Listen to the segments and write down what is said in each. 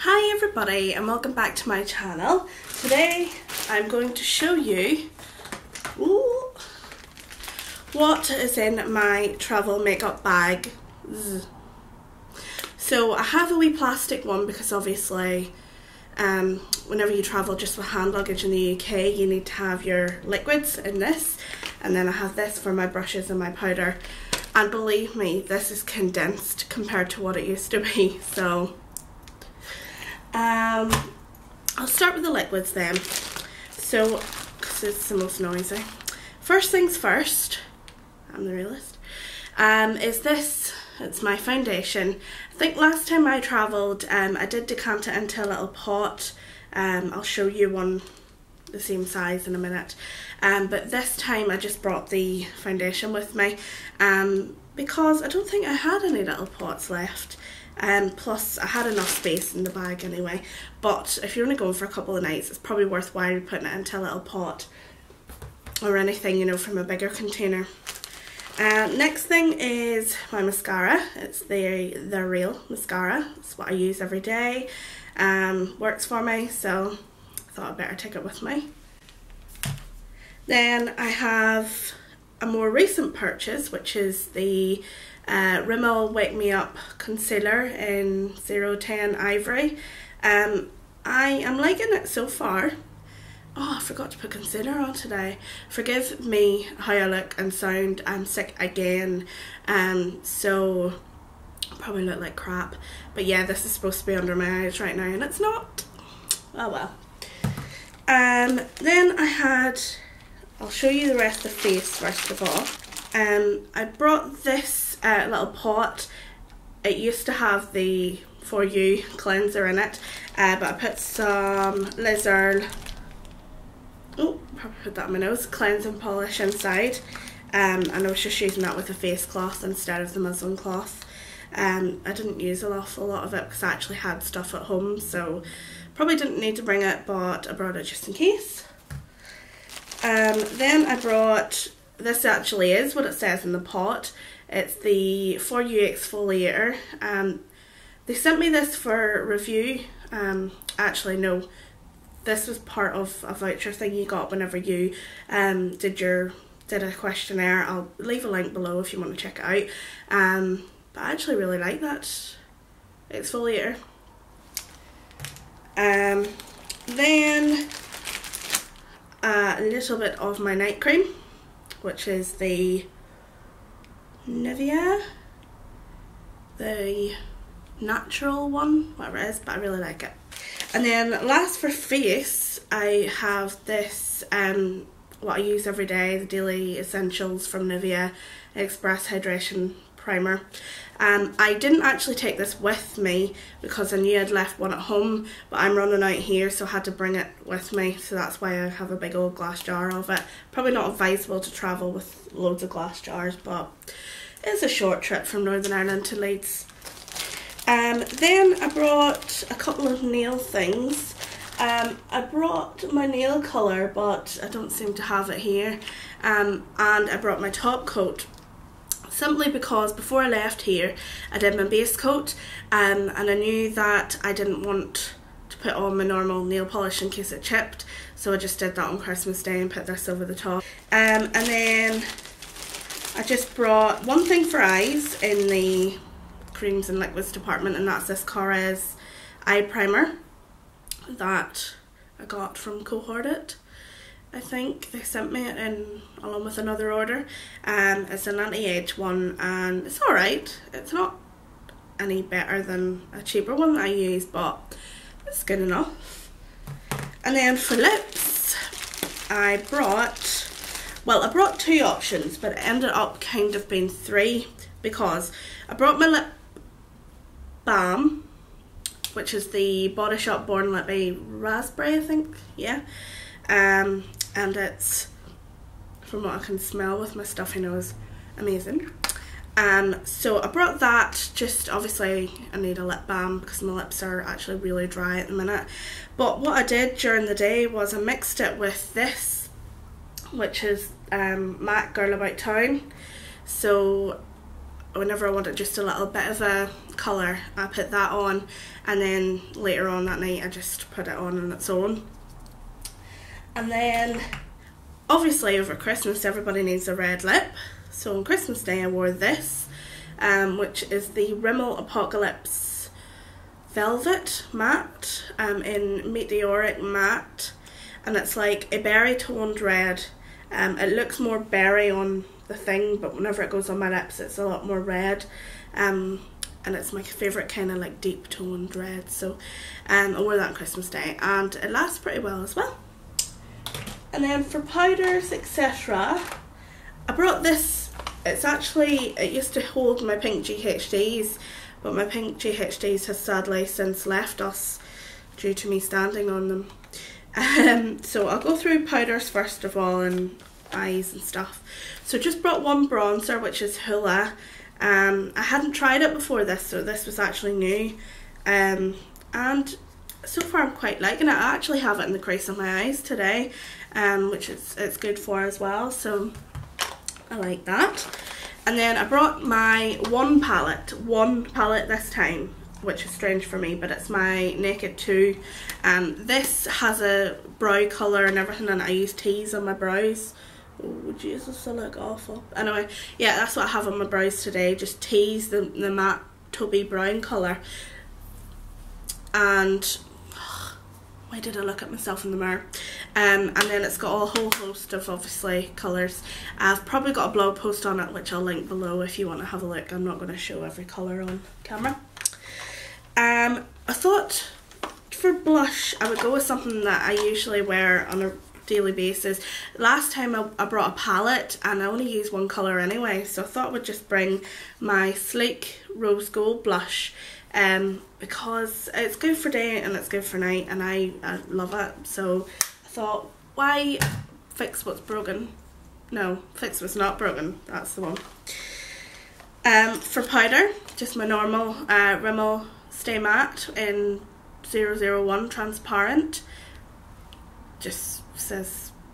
Hi everybody and welcome back to my channel. Today I'm going to show you what is in my travel makeup bag. So I have a wee plastic one because obviously whenever you travel just with hand luggage in the UK you need to have your liquids in this, and then I have this for my brushes and my powder, and believe me, this is condensed compared to what it used to be. So I'll start with the liquids then, so because it's the most noisy. First things first, I'm the realist, is this. It's my foundation. I think last time I travelled I did decant it into a little pot. I'll show you one the same size in a minute, but this time I just brought the foundation with me because I don't think I had any little pots left. Plus I had enough space in the bag anyway, but if you're only going for a couple of nights it's probably worthwhile putting it into a little pot or anything, you know, from a bigger container. Next thing is my mascara. It's the Real mascara. It's what I use every day. Works for me, so I thought I'd better take it with me. Then I have a more recent purchase, which is the Rimmel Wake Me Up Concealer in 010 Ivory. I am liking it so far. Oh, I forgot to put concealer on today. Forgive me how I look and sound. I'm sick again, so I probably look like crap. But yeah, this is supposed to be under my eyes right now and it's not. Oh well. Then I had, I'll show you the rest of the face first of all. I brought this little pot. It used to have the For You cleanser in it, but I put some Liz Earle, probably put that on my nose, cleansing polish inside, and I was just using that with a face cloth instead of the muslin cloth. I didn't use an awful lot of it because I actually had stuff at home, so probably didn't need to bring it, but I brought it just in case. Then I brought, this actually is what it says in the pot. It's the For You exfoliator. They sent me this for review. Actually no, this was part of a voucher thing you got whenever you did a questionnaire. I'll leave a link below if you want to check it out. But I actually really like that exfoliator. Then a little bit of my night cream, which is the Nivea, the natural one, whatever it is, but I really like it. And then last for face, I have this, what I use every day, the Daily Essentials from Nivea Express Hydration Primer. I didn't actually take this with me because I knew I'd left one at home, but I'm running out here so I had to bring it with me, so that's why I have a big old glass jar of it. Probably not advisable to travel with loads of glass jars, but it's a short trip from Northern Ireland to Leeds. Then I brought a couple of nail things. I brought my nail colour, but I don't seem to have it here. And I brought my top coat, simply because before I left here I did my base coat, and I knew that I didn't want to put on my normal nail polish in case it chipped, so I just did that on Christmas Day and put this over the top. And then I just brought one thing for eyes in the creams and liquids department, and that's this Korres eye primer that I got from Cohorted. I think they sent me it in along with another order. It's an anti-age one and it's alright. It's not any better than a cheaper one that I use, but it's good enough. And then for lips, I brought two options, but it ended up kind of being three because I brought my lip balm, which is the Body Shop Born Lippy Raspberry, I think, yeah. And it's, from what I can smell with my stuffy nose, amazing. So I brought that, just obviously I need a lip balm because my lips are actually really dry at the minute. But what I did during the day was I mixed it with this, which is MAC Girl About Town. So whenever I wanted just a little bit of a colour, I put that on, and then later on that night I just put it on its own. And then obviously over Christmas everybody needs a red lip, so on Christmas Day I wore this, which is the Rimmel Apocalypse Velvet Matte in Meteoric Matte, and it's like a berry toned red. It looks more berry on the thing, but whenever it goes on my lips it's a lot more red, and it's my favourite kind of like deep toned red, so I wore that on Christmas Day and it lasts pretty well as well. And then for powders, etc., I brought this. It used to hold my pink GHDs, but my pink GHDs has sadly since left us due to me standing on them. So I'll go through powders first of all and eyes and stuff. So just brought one bronzer, which is Hoola. I hadn't tried it before this, so this was actually new. And so far I'm quite liking it. I actually have it in the crease of my eyes today, which it's good for as well, so I like that. And then I brought my one palette this time, which is strange for me, but it's my Naked 2. This has a brow colour and everything, and I use Tease on my brows. Oh Jesus, I look awful. Anyway, yeah, that's what I have on my brows today, just Tease, the matte taupey brown colour. And why did I look at myself in the mirror? And then it's got a whole host of obviously colours. I've probably got a blog post on it which I'll link below if you want to have a look. I'm not going to show every colour on camera. I thought for blush I would go with something that I usually wear on a daily basis. Last time I brought a palette and I only use one colour anyway, so I thought I would just bring my Sleek Rose Gold blush, because it's good for day and it's good for night, and I love it. So I thought, why fix what's broken? No, fix what's not broken, that's the one. For powder, just my normal Rimmel Stay Matte in 001 transparent. Just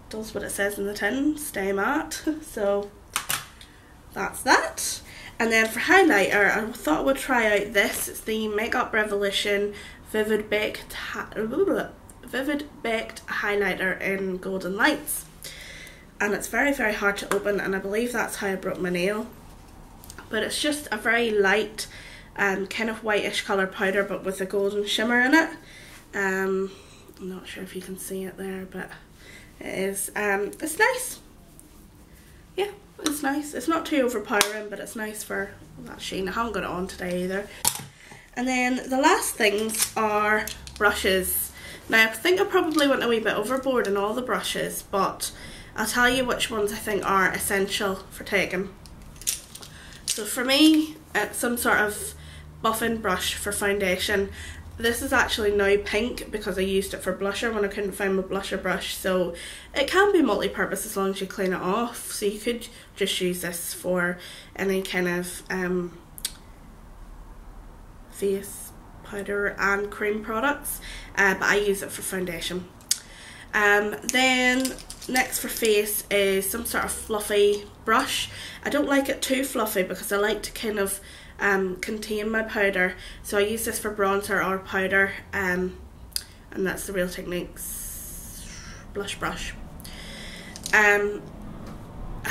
does what it says in the tin, Stay Matte. So that's that. And then for highlighter, I thought I would try out this. It's the Makeup Revolution Vivid Baked Highlighter in Golden Lights. And it's very, very hard to open, and I believe that's how I broke my nail. But it's just a very light kind of whitish colour powder, but with a golden shimmer in it. I'm not sure if you can see it there, but it is. It's nice. Yeah, it's nice. It's not too overpowering, but it's nice for that sheen. I haven't got it on today either. And then the last things are brushes. Now I think I probably went a wee bit overboard in all the brushes, but I'll tell you which ones I think are essential for taking. So for me, it's some sort of buffing brush for foundation. This is actually now pink because I used it for blusher when I couldn't find my blusher brush, so it can be multi-purpose as long as you clean it off. So you could just use this for any kind of face powder and cream products, but I use it for foundation. Then next for face is some sort of fluffy brush. I don't like it too fluffy because I like to kind of contain my powder, so I use this for bronzer or powder, and that's the Real Techniques blush brush. I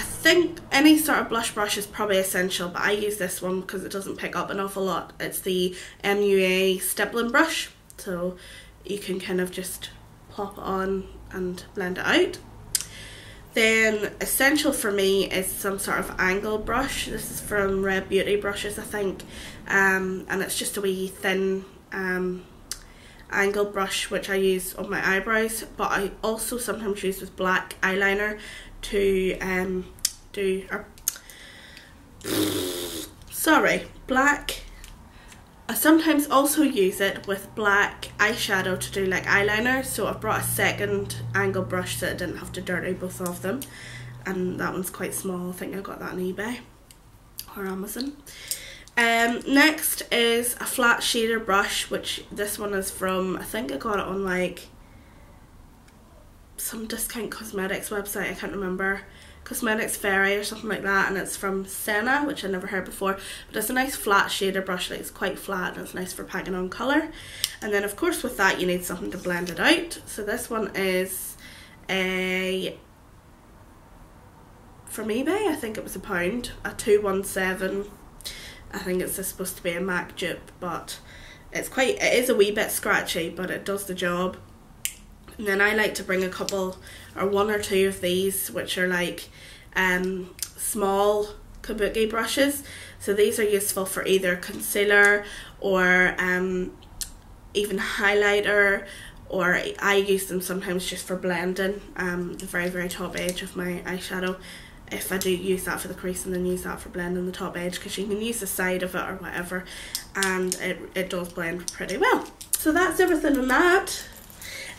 think any sort of blush brush is probably essential, but I use this one because it doesn't pick up an awful lot. It's the MUA stippling brush, so you can kind of just plop it on and blend it out. Then essential for me is some sort of angle brush. This is from Red Beauty Brushes, I think, and it's just a wee thin angle brush which I use on my eyebrows, but I also sometimes use with black eyeliner to I sometimes also use it with black eyeshadow to do like eyeliner, so I brought a second angle brush so I didn't have to dirty both of them, and that one's quite small. I think I got that on eBay or Amazon. Next is a flat shader brush, which this one is from, I think I got it on like some discount cosmetics website, I can't remember. Cosmetics Fairy or something like that, and it's from Senna, which I never heard before, but it's a nice flat shader brush. Like, it's quite flat and it's nice for packing on colour. And then of course with that you need something to blend it out. So this one is from eBay. I think it was £1, a 217. I think it's supposed to be a MAC dupe, but it is a wee bit scratchy, but it does the job. And then I like to bring a couple or one or two of these, which are like small kabuki brushes. So these are useful for either concealer or even highlighter, or I use them sometimes just for blending the very, very top edge of my eyeshadow. If I do use that for the crease, and then use that for blending the top edge, because you can use the side of it or whatever, and it does blend pretty well. So that's everything on that.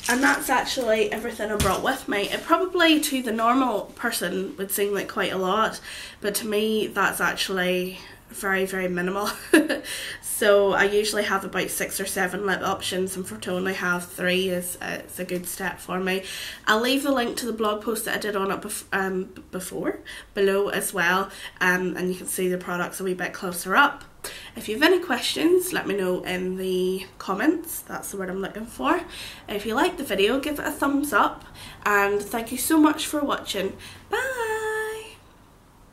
And that's actually everything I brought with me. It probably to the normal person would seem like quite a lot, but to me that's actually very, very minimal. So I usually have about 6 or 7 lip options, and for to only have 3 is it's a good step for me. I'll leave the link to the blog post that I did on it before below as well, and you can see the products a wee bit closer up. If you have any questions, let me know in the comments. That's the word I'm looking for. If you liked the video, give it a thumbs up, and thank you so much for watching. Bye!